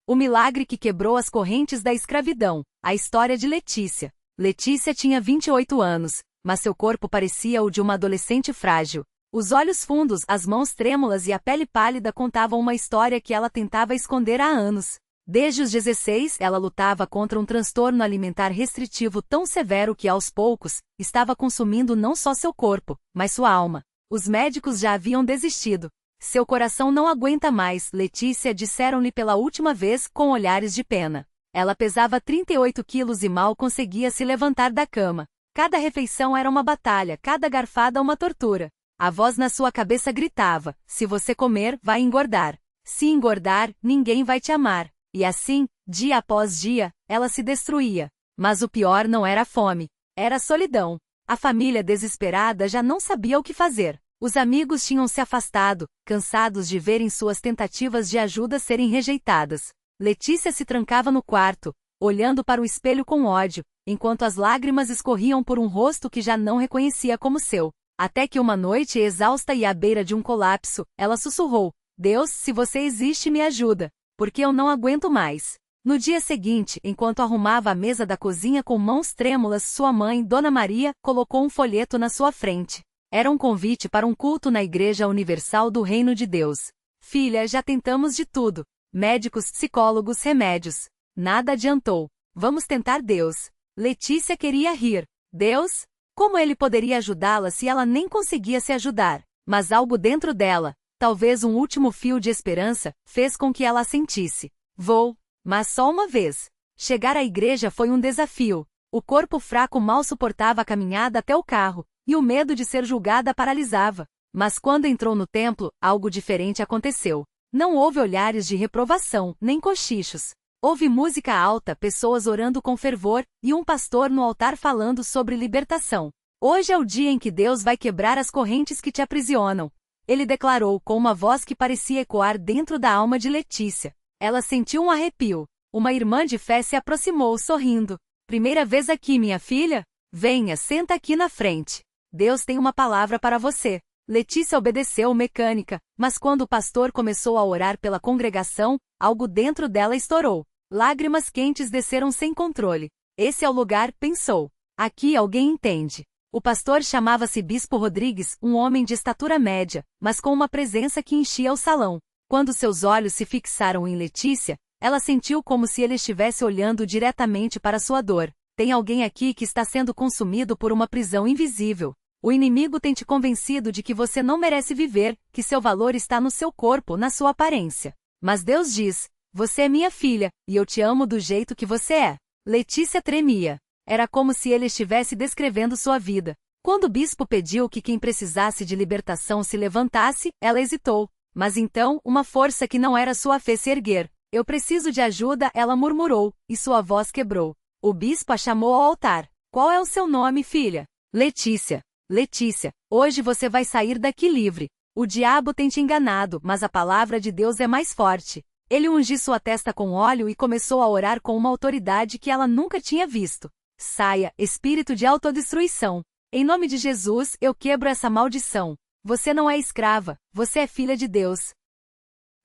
O milagre que quebrou as correntes da escravidão. A história de Letícia. Letícia tinha 28 anos, mas seu corpo parecia o de uma adolescente frágil. Os olhos fundos, as mãos trêmulas e a pele pálida contavam uma história que ela tentava esconder há anos. Desde os 16, ela lutava contra um transtorno alimentar restritivo tão severo que, aos poucos, estava consumindo não só seu corpo, mas sua alma. Os médicos já haviam desistido. Seu coração não aguenta mais, Letícia, disseram-lhe pela última vez, com olhares de pena. Ela pesava 38 quilos e mal conseguia se levantar da cama. Cada refeição era uma batalha, cada garfada uma tortura. A voz na sua cabeça gritava: se você comer, vai engordar. Se engordar, ninguém vai te amar. E assim, dia após dia, ela se destruía. Mas o pior não era a fome, era a solidão. A família, desesperada, já não sabia o que fazer. Os amigos tinham se afastado, cansados de verem suas tentativas de ajuda serem rejeitadas. Letícia se trancava no quarto, olhando para o espelho com ódio, enquanto as lágrimas escorriam por um rosto que já não reconhecia como seu. Até que uma noite, exausta e à beira de um colapso, ela sussurrou: Deus, se você existe, me ajuda, porque eu não aguento mais. No dia seguinte, enquanto arrumava a mesa da cozinha com mãos trêmulas, sua mãe, Dona Maria, colocou um folheto na sua frente. Era um convite para um culto na Igreja Universal do Reino de Deus. Filha, já tentamos de tudo. Médicos, psicólogos, remédios. Nada adiantou. Vamos tentar Deus. Letícia queria rir. Deus? Como ele poderia ajudá-la se ela nem conseguia se ajudar? Mas algo dentro dela, talvez um último fio de esperança, fez com que ela sentisse: vou. Mas só uma vez. Chegar à igreja foi um desafio. O corpo fraco mal suportava a caminhada até o carro, e o medo de ser julgada a paralisava. Mas quando entrou no templo, algo diferente aconteceu. Não houve olhares de reprovação, nem cochichos. Houve música alta, pessoas orando com fervor, e um pastor no altar falando sobre libertação. Hoje é o dia em que Deus vai quebrar as correntes que te aprisionam. Ele declarou com uma voz que parecia ecoar dentro da alma de Letícia. Ela sentiu um arrepio. Uma irmã de fé se aproximou sorrindo. Primeira vez aqui, minha filha? Venha, senta aqui na frente. Deus tem uma palavra para você. Letícia obedeceu mecânica, mas quando o pastor começou a orar pela congregação, algo dentro dela estourou. Lágrimas quentes desceram sem controle. Esse é o lugar, pensou. Aqui alguém entende. O pastor chamava-se Bispo Rodrigues, um homem de estatura média, mas com uma presença que enchia o salão. Quando seus olhos se fixaram em Letícia, ela sentiu como se ele estivesse olhando diretamente para sua dor. Tem alguém aqui que está sendo consumido por uma prisão invisível. O inimigo tem te convencido de que você não merece viver, que seu valor está no seu corpo, na sua aparência. Mas Deus diz: você é minha filha, e eu te amo do jeito que você é. Letícia tremia. Era como se ele estivesse descrevendo sua vida. Quando o bispo pediu que quem precisasse de libertação se levantasse, ela hesitou. Mas então, uma força que não era sua fez se erguer. Eu preciso de ajuda, ela murmurou, e sua voz quebrou. O bispo a chamou ao altar. Qual é o seu nome, filha? Letícia. Letícia, hoje você vai sair daqui livre. O diabo tem te enganado, mas a palavra de Deus é mais forte. Ele ungiu sua testa com óleo e começou a orar com uma autoridade que ela nunca tinha visto. Saia, espírito de autodestruição. Em nome de Jesus, eu quebro essa maldição. Você não é escrava, você é filha de Deus.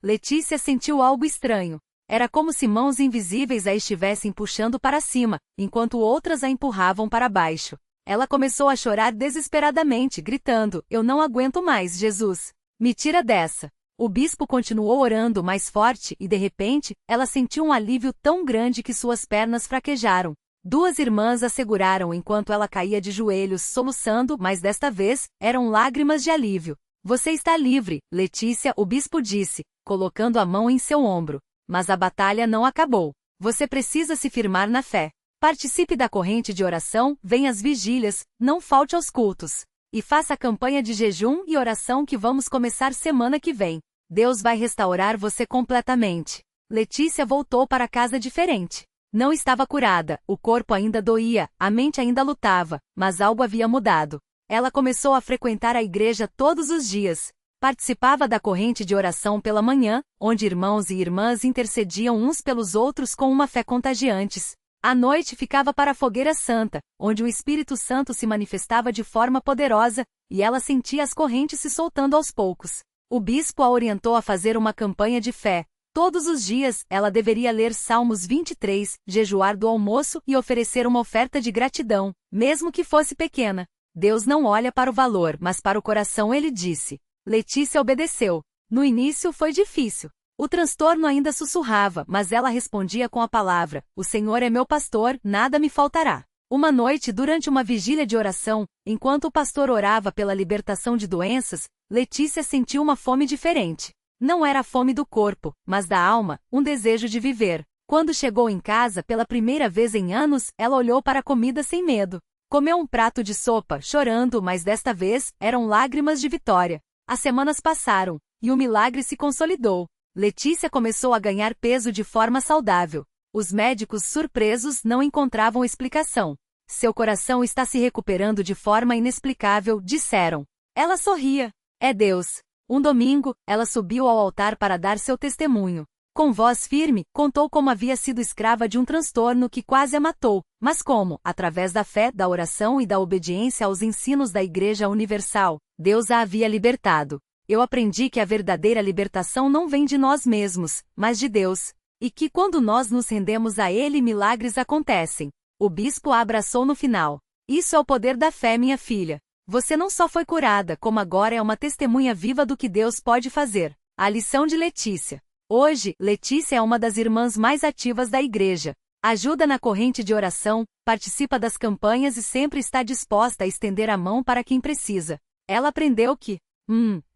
Letícia sentiu algo estranho. Era como se mãos invisíveis a estivessem puxando para cima, enquanto outras a empurravam para baixo. Ela começou a chorar desesperadamente, gritando: eu não aguento mais, Jesus. Me tira dessa. O bispo continuou orando mais forte e, de repente, ela sentiu um alívio tão grande que suas pernas fraquejaram. Duas irmãs a seguraram enquanto ela caía de joelhos, soluçando, mas desta vez, eram lágrimas de alívio. Você está livre, Letícia, o bispo disse, colocando a mão em seu ombro. Mas a batalha não acabou. Você precisa se firmar na fé. Participe da corrente de oração, venha às vigílias, não falte aos cultos. E faça a campanha de jejum e oração que vamos começar semana que vem. Deus vai restaurar você completamente. Letícia voltou para casa diferente. Não estava curada, o corpo ainda doía, a mente ainda lutava, mas algo havia mudado. Ela começou a frequentar a igreja todos os dias. Participava da corrente de oração pela manhã, onde irmãos e irmãs intercediam uns pelos outros com uma fé contagiantes. À noite ficava para a fogueira santa, onde o Espírito Santo se manifestava de forma poderosa, e ela sentia as correntes se soltando aos poucos. O bispo a orientou a fazer uma campanha de fé. Todos os dias, ela deveria ler Salmos 23, jejuar do almoço e oferecer uma oferta de gratidão, mesmo que fosse pequena. Deus não olha para o valor, mas para o coração, ele disse. Letícia obedeceu. No início foi difícil. O transtorno ainda sussurrava, mas ela respondia com a palavra: o Senhor é meu pastor, nada me faltará. Uma noite, durante uma vigília de oração, enquanto o pastor orava pela libertação de doenças, Letícia sentiu uma fome diferente. Não era a fome do corpo, mas da alma, um desejo de viver. Quando chegou em casa pela primeira vez em anos, ela olhou para a comida sem medo. Comeu um prato de sopa, chorando, mas desta vez, eram lágrimas de vitória. As semanas passaram, e o milagre se consolidou. Letícia começou a ganhar peso de forma saudável. Os médicos, surpresos, não encontravam explicação. Seu coração está se recuperando de forma inexplicável, disseram. Ela sorria. É Deus. Um domingo, ela subiu ao altar para dar seu testemunho. Com voz firme, contou como havia sido escrava de um transtorno que quase a matou, mas como, através da fé, da oração e da obediência aos ensinos da Igreja Universal, Deus a havia libertado. Eu aprendi que a verdadeira libertação não vem de nós mesmos, mas de Deus. E que quando nós nos rendemos a Ele, milagres acontecem. O bispo a abraçou no final. Isso é o poder da fé, minha filha. Você não só foi curada, como agora é uma testemunha viva do que Deus pode fazer. A lição de Letícia. Hoje, Letícia é uma das irmãs mais ativas da igreja. Ajuda na corrente de oração, participa das campanhas e sempre está disposta a estender a mão para quem precisa. Ela aprendeu que,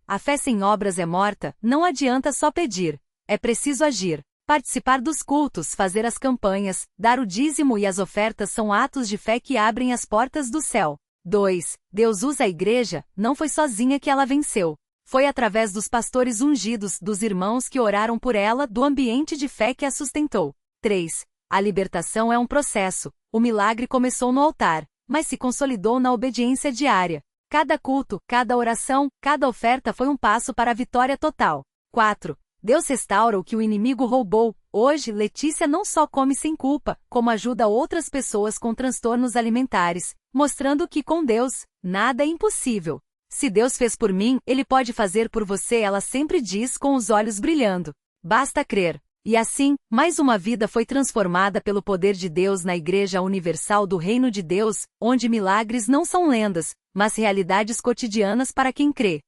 a fé sem obras é morta, não adianta só pedir. É preciso agir. Participar dos cultos, fazer as campanhas, dar o dízimo e as ofertas são atos de fé que abrem as portas do céu. 2. Deus usa a igreja, não foi sozinha que ela venceu. Foi através dos pastores ungidos, dos irmãos que oraram por ela, do ambiente de fé que a sustentou. 3. A libertação é um processo. O milagre começou no altar, mas se consolidou na obediência diária. Cada culto, cada oração, cada oferta foi um passo para a vitória total. 4. Deus restaura o que o inimigo roubou. Hoje, Letícia não só come sem culpa, como ajuda outras pessoas com transtornos alimentares, mostrando que com Deus, nada é impossível. Se Deus fez por mim, Ele pode fazer por você, ela sempre diz com os olhos brilhando. Basta crer. E assim, mais uma vida foi transformada pelo poder de Deus na Igreja Universal do Reino de Deus, onde milagres não são lendas, mas realidades cotidianas para quem crê.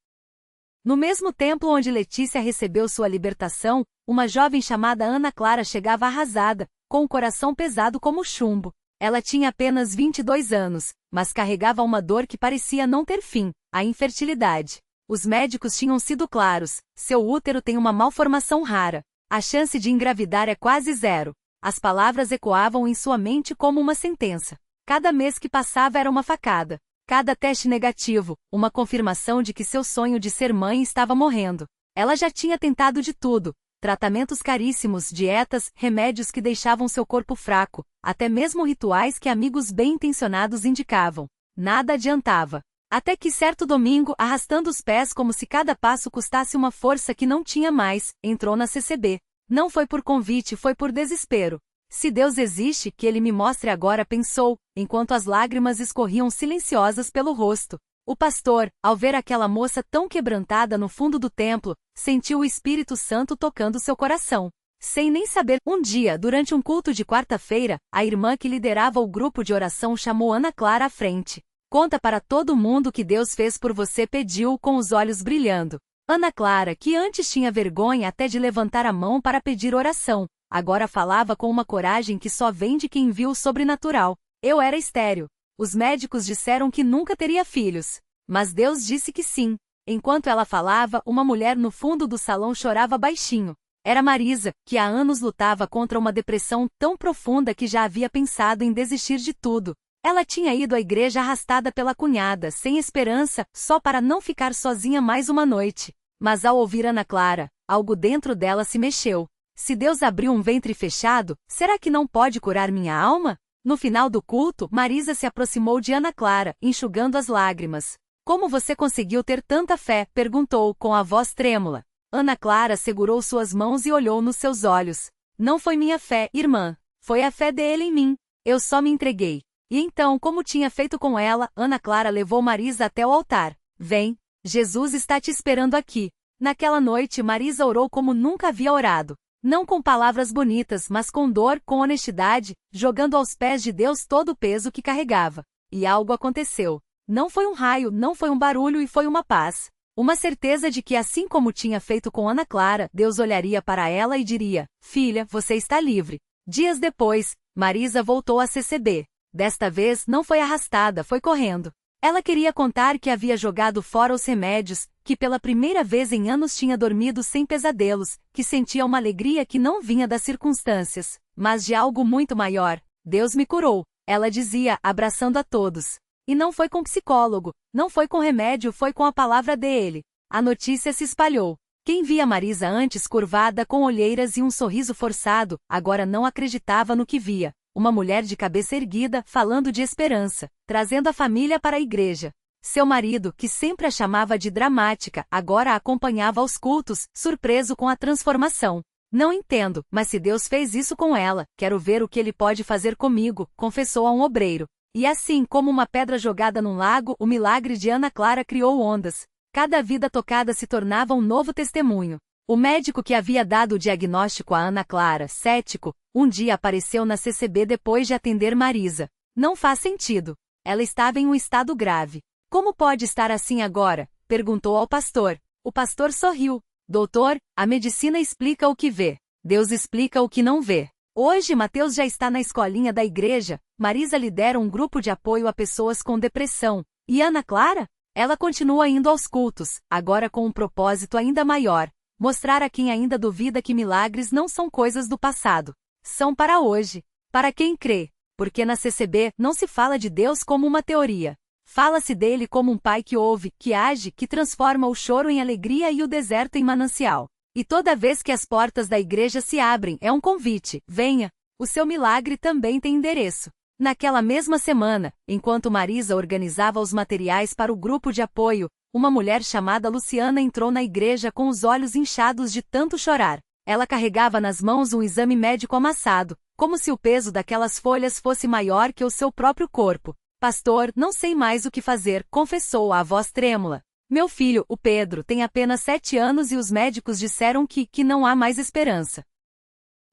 No mesmo templo onde Letícia recebeu sua libertação, uma jovem chamada Ana Clara chegava arrasada, com o coração pesado como chumbo. Ela tinha apenas 22 anos, mas carregava uma dor que parecia não ter fim, a infertilidade. Os médicos tinham sido claros: seu útero tem uma malformação rara. A chance de engravidar é quase zero. As palavras ecoavam em sua mente como uma sentença. Cada mês que passava era uma facada. Cada teste negativo, uma confirmação de que seu sonho de ser mãe estava morrendo. Ela já tinha tentado de tudo. Tratamentos caríssimos, dietas, remédios que deixavam seu corpo fraco, até mesmo rituais que amigos bem-intencionados indicavam. Nada adiantava. Até que certo domingo, arrastando os pés como se cada passo custasse uma força que não tinha mais, entrou na CCB. Não foi por convite, foi por desespero. Se Deus existe, que Ele me mostre agora, pensou, enquanto as lágrimas escorriam silenciosas pelo rosto. O pastor, ao ver aquela moça tão quebrantada no fundo do templo, sentiu o Espírito Santo tocando seu coração. Sem nem saber, um dia, durante um culto de quarta-feira, a irmã que liderava o grupo de oração chamou Ana Clara à frente. Conta para todo mundo o que Deus fez por você, pediu com os olhos brilhando. Ana Clara, que antes tinha vergonha até de levantar a mão para pedir oração, agora falava com uma coragem que só vem de quem viu o sobrenatural. Eu era estéril. Os médicos disseram que nunca teria filhos. Mas Deus disse que sim. Enquanto ela falava, uma mulher no fundo do salão chorava baixinho. Era Marisa, que há anos lutava contra uma depressão tão profunda que já havia pensado em desistir de tudo. Ela tinha ido à igreja arrastada pela cunhada, sem esperança, só para não ficar sozinha mais uma noite. Mas ao ouvir Ana Clara, algo dentro dela se mexeu. Se Deus abriu um ventre fechado, será que não pode curar minha alma? No final do culto, Marisa se aproximou de Ana Clara, enxugando as lágrimas. Como você conseguiu ter tanta fé? Perguntou, com a voz trêmula. Ana Clara segurou suas mãos e olhou nos seus olhos. Não foi minha fé, irmã. Foi a fé dele em mim. Eu só me entreguei. E então, como tinha feito com ela, Ana Clara levou Marisa até o altar. Vem, Jesus está te esperando aqui. Naquela noite, Marisa orou como nunca havia orado. Não com palavras bonitas, mas com dor, com honestidade, jogando aos pés de Deus todo o peso que carregava. E algo aconteceu. Não foi um raio, não foi um barulho e foi uma paz. Uma certeza de que, assim como tinha feito com Ana Clara, Deus olharia para ela e diria: filha, você está livre. Dias depois, Marisa voltou à CCB. Desta vez não foi arrastada, foi correndo. Ela queria contar que havia jogado fora os remédios, que pela primeira vez em anos tinha dormido sem pesadelos, que sentia uma alegria que não vinha das circunstâncias, mas de algo muito maior. Deus me curou, ela dizia, abraçando a todos. E não foi com psicólogo, não foi com remédio, foi com a palavra dele. A notícia se espalhou. Quem via Marisa antes curvada com olheiras e um sorriso forçado, agora não acreditava no que via. Uma mulher de cabeça erguida, falando de esperança, trazendo a família para a igreja. Seu marido, que sempre a chamava de dramática, agora a acompanhava aos cultos, surpreso com a transformação. Não entendo, mas se Deus fez isso com ela, quero ver o que ele pode fazer comigo, confessou a um obreiro. E assim como uma pedra jogada num lago, o milagre de Ana Clara criou ondas. Cada vida tocada se tornava um novo testemunho. O médico que havia dado o diagnóstico a Ana Clara, cético, um dia apareceu na CCB depois de atender Marisa. Não faz sentido. Ela estava em um estado grave. Como pode estar assim agora? Perguntou ao pastor. O pastor sorriu. Doutor, a medicina explica o que vê. Deus explica o que não vê. Hoje Mateus já está na escolinha da igreja. Marisa lidera um grupo de apoio a pessoas com depressão. E Ana Clara? Ela continua indo aos cultos, agora com um propósito ainda maior. Mostrar a quem ainda duvida que milagres não são coisas do passado. São para hoje. Para quem crê. Porque na CCB não se fala de Deus como uma teoria. Fala-se dele como um pai que ouve, que age, que transforma o choro em alegria e o deserto em manancial. E toda vez que as portas da igreja se abrem, é um convite. Venha. O seu milagre também tem endereço. Naquela mesma semana, enquanto Marisa organizava os materiais para o grupo de apoio, uma mulher chamada Luciana entrou na igreja com os olhos inchados de tanto chorar. Ela carregava nas mãos um exame médico amassado, como se o peso daquelas folhas fosse maior que o seu próprio corpo. Pastor, não sei mais o que fazer, confessou a voz trêmula. Meu filho, o Pedro, tem apenas 7 anos e os médicos disseram que não há mais esperança.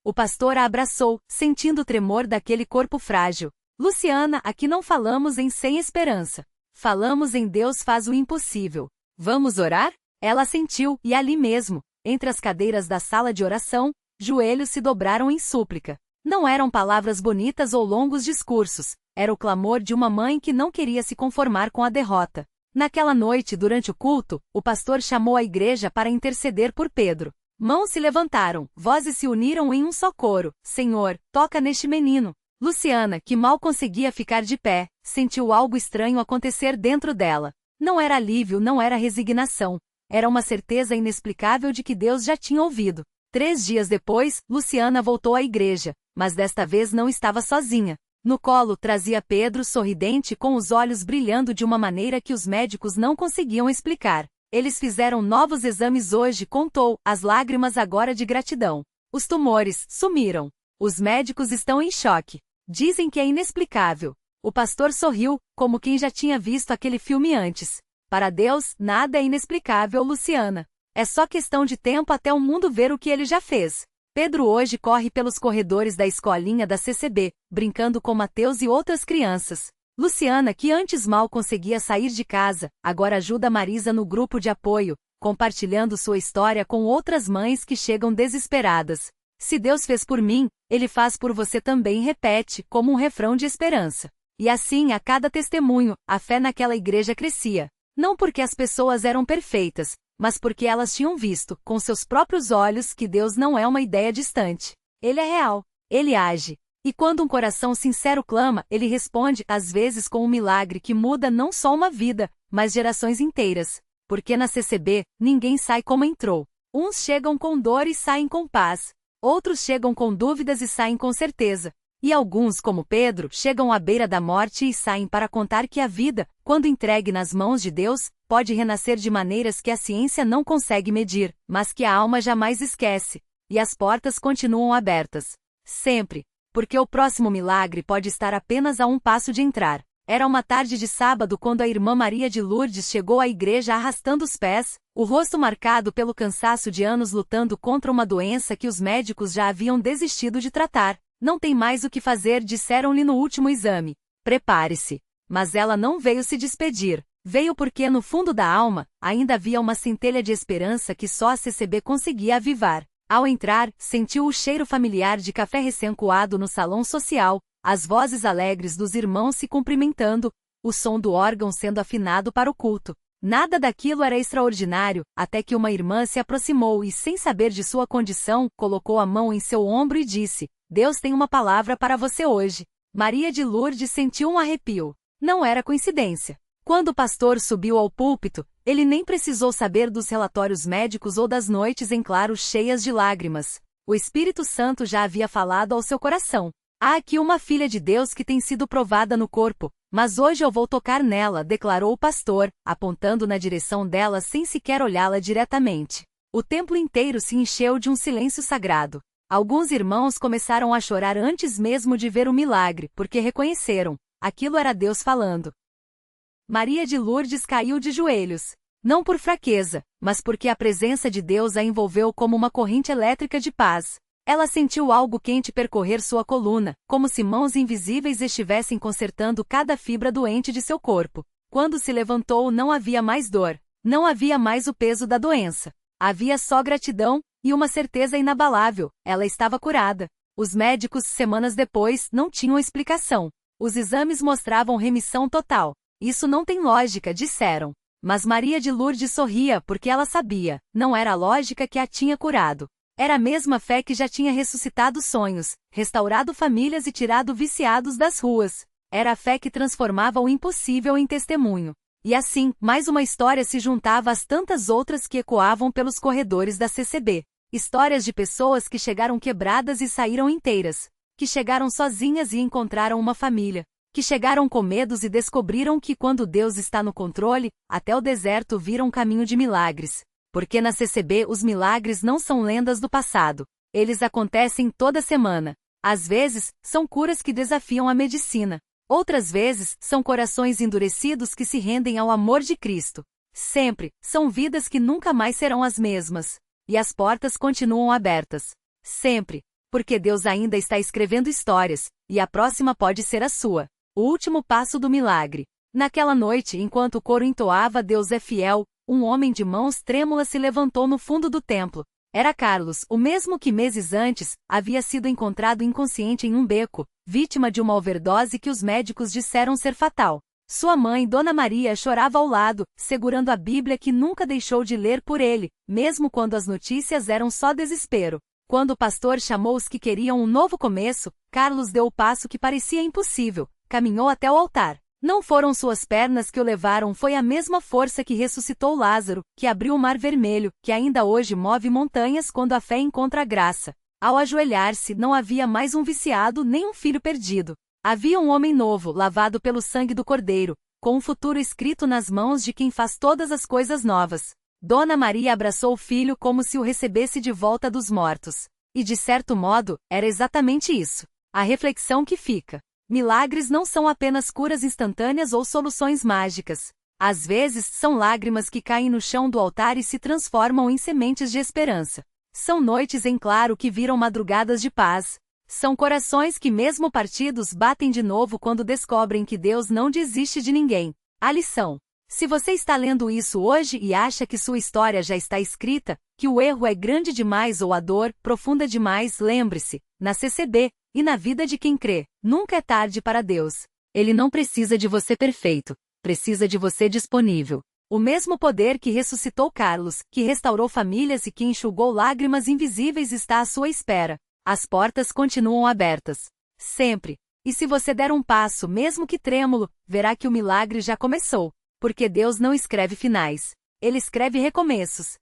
O pastor a abraçou, sentindo o tremor daquele corpo frágil. Luciana, aqui não falamos em sem esperança. Falamos em Deus faz o impossível. Vamos orar? Ela assentiu, e ali mesmo, entre as cadeiras da sala de oração, joelhos se dobraram em súplica. Não eram palavras bonitas ou longos discursos, era o clamor de uma mãe que não queria se conformar com a derrota. Naquela noite, durante o culto, o pastor chamou a igreja para interceder por Pedro. Mãos se levantaram, vozes se uniram em um só coro. Senhor, toca neste menino. Luciana, que mal conseguia ficar de pé, sentiu algo estranho acontecer dentro dela. Não era alívio, não era resignação. Era uma certeza inexplicável de que Deus já tinha ouvido. 3 dias depois, Luciana voltou à igreja, mas desta vez não estava sozinha. No colo trazia Pedro sorridente com os olhos brilhando de uma maneira que os médicos não conseguiam explicar. Eles fizeram novos exames hoje, contou, as lágrimas agora de gratidão. Os tumores sumiram. Os médicos estão em choque. Dizem que é inexplicável. O pastor sorriu, como quem já tinha visto aquele filme antes. Para Deus, nada é inexplicável, Luciana. É só questão de tempo até o mundo ver o que ele já fez. Pedro hoje corre pelos corredores da escolinha da CCB, brincando com Mateus e outras crianças. Luciana, que antes mal conseguia sair de casa, agora ajuda Marisa no grupo de apoio, compartilhando sua história com outras mães que chegam desesperadas. Se Deus fez por mim, Ele faz por você também, repete, como um refrão de esperança. E assim, a cada testemunho, a fé naquela igreja crescia. Não porque as pessoas eram perfeitas, mas porque elas tinham visto, com seus próprios olhos, que Deus não é uma ideia distante. Ele é real. Ele age. E quando um coração sincero clama, Ele responde, às vezes com um milagre que muda não só uma vida, mas gerações inteiras. Porque na CCB, ninguém sai como entrou. Uns chegam com dor e saem com paz. Outros chegam com dúvidas e saem com certeza. E alguns, como Pedro, chegam à beira da morte e saem para contar que a vida, quando entregue nas mãos de Deus, pode renascer de maneiras que a ciência não consegue medir, mas que a alma jamais esquece. E as portas continuam abertas. Sempre. Porque o próximo milagre pode estar apenas a um passo de entrar. Era uma tarde de sábado quando a irmã Maria de Lourdes chegou à igreja arrastando os pés, o rosto marcado pelo cansaço de anos lutando contra uma doença que os médicos já haviam desistido de tratar. Não tem mais o que fazer, disseram-lhe no último exame. Prepare-se. Mas ela não veio se despedir. Veio porque no fundo da alma, ainda havia uma centelha de esperança que só a CCB conseguia avivar. Ao entrar, sentiu o cheiro familiar de café recém-coado no salão social, as vozes alegres dos irmãos se cumprimentando, o som do órgão sendo afinado para o culto. Nada daquilo era extraordinário, até que uma irmã se aproximou e, sem saber de sua condição, colocou a mão em seu ombro e disse: Deus tem uma palavra para você hoje. Maria de Lourdes sentiu um arrepio. Não era coincidência. Quando o pastor subiu ao púlpito, ele nem precisou saber dos relatórios médicos ou das noites em claro cheias de lágrimas. O Espírito Santo já havia falado ao seu coração. Há aqui uma filha de Deus que tem sido provada no corpo, mas hoje eu vou tocar nela, declarou o pastor, apontando na direção dela sem sequer olhá-la diretamente. O templo inteiro se encheu de um silêncio sagrado. Alguns irmãos começaram a chorar antes mesmo de ver o milagre, porque reconheceram. Aquilo era Deus falando. Maria de Lourdes caiu de joelhos. Não por fraqueza, mas porque a presença de Deus a envolveu como uma corrente elétrica de paz. Ela sentiu algo quente percorrer sua coluna, como se mãos invisíveis estivessem consertando cada fibra doente de seu corpo. Quando se levantou, não havia mais dor. Não havia mais o peso da doença. Havia só gratidão e uma certeza inabalável: ela estava curada. Os médicos, semanas depois, não tinham explicação. Os exames mostravam remissão total. Isso não tem lógica, disseram. Mas Maria de Lourdes sorria porque ela sabia, não era a lógica que a tinha curado. Era a mesma fé que já tinha ressuscitado sonhos, restaurado famílias e tirado viciados das ruas. Era a fé que transformava o impossível em testemunho. E assim, mais uma história se juntava às tantas outras que ecoavam pelos corredores da CCB. Histórias de pessoas que chegaram quebradas e saíram inteiras. Que chegaram sozinhas e encontraram uma família. Que chegaram com medos e descobriram que quando Deus está no controle, até o deserto vira um caminho de milagres. Porque na CCB os milagres não são lendas do passado. Eles acontecem toda semana. Às vezes, são curas que desafiam a medicina. Outras vezes, são corações endurecidos que se rendem ao amor de Cristo. Sempre, são vidas que nunca mais serão as mesmas. E as portas continuam abertas. Sempre. Porque Deus ainda está escrevendo histórias, e a próxima pode ser a sua. O último passo do milagre. Naquela noite, enquanto o coro entoava Deus é fiel, um homem de mãos trêmulas se levantou no fundo do templo. Era Carlos, o mesmo que meses antes, havia sido encontrado inconsciente em um beco, vítima de uma overdose que os médicos disseram ser fatal. Sua mãe, Dona Maria, chorava ao lado, segurando a Bíblia que nunca deixou de ler por ele, mesmo quando as notícias eram só desespero. Quando o pastor chamou os que queriam um novo começo, Carlos deu o passo que parecia impossível. Caminhou até o altar. Não foram suas pernas que o levaram, foi a mesma força que ressuscitou Lázaro, que abriu o mar vermelho, que ainda hoje move montanhas quando a fé encontra a graça. Ao ajoelhar-se, não havia mais um viciado nem um filho perdido. Havia um homem novo, lavado pelo sangue do Cordeiro, com um futuro escrito nas mãos de quem faz todas as coisas novas. Dona Maria abraçou o filho como se o recebesse de volta dos mortos. E de certo modo, era exatamente isso. A reflexão que fica. Milagres não são apenas curas instantâneas ou soluções mágicas. Às vezes, são lágrimas que caem no chão do altar e se transformam em sementes de esperança. São noites em claro que viram madrugadas de paz. São corações que, mesmo partidos, batem de novo quando descobrem que Deus não desiste de ninguém. A lição. Se você está lendo isso hoje e acha que sua história já está escrita, que o erro é grande demais ou a dor profunda demais, lembre-se, na CCB, e na vida de quem crê, nunca é tarde para Deus. Ele não precisa de você perfeito, precisa de você disponível. O mesmo poder que ressuscitou Carlos, que restaurou famílias e que enxugou lágrimas invisíveis está à sua espera. As portas continuam abertas. Sempre. E se você der um passo, mesmo que trêmulo, verá que o milagre já começou. Porque Deus não escreve finais. Ele escreve recomeços.